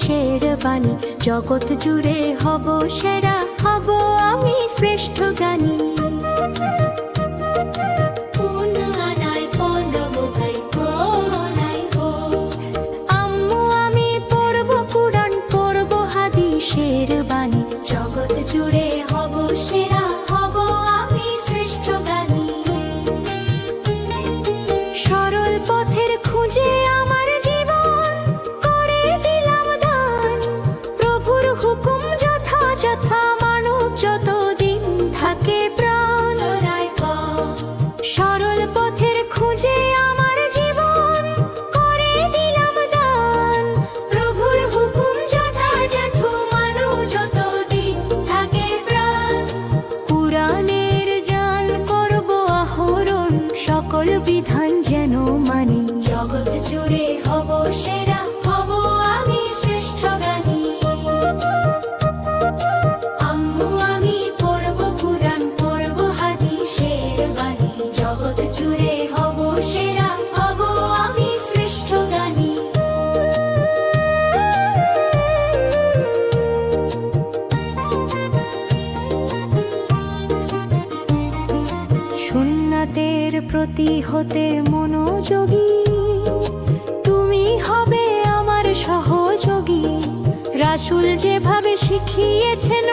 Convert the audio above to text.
হাদিসের বাণী, জগৎ জুড়ে হব সেরা, হব আমি শ্রেষ্ঠ জ্ঞানী। আম্মু আমি পড়ব কুরআন, পড়ব হাদিসের বাণী, জগৎ জুড়ে হব সেরা, হব আমি শ্রেষ্ঠ জ্ঞানী। সরল পথের খুঁজে আমার জীবন করে দিলাম দান, প্রভুর হুকুম যথাযথ মানব যতদিন থাকে প্রাণ। সরল পথের খুঁজে আমার জীবন করে দিলাম দান, প্রভুর হুকুম যথাযথ মানব যতদিন থাকে প্রাণ। কুরআনের জ্ঞান করব আহরণ, সকল বিধান যেন মানি, জগৎ জুড়ে হব সেরা, হব আমি শ্রেষ্ঠ জ্ঞানী। আম্মু আমি পড়ব কুরআন, পড়ব হাদিসের বাণী, জগৎ জুড়ে হব সেরা, হব আমি শ্রেষ্ঠ জ্ঞানী। সুন্নাতের প্রতি হতে মনোযোগী, তুমি হবে আমার সহযোগী। রাসূল যেভাবে শিখিয়েছেন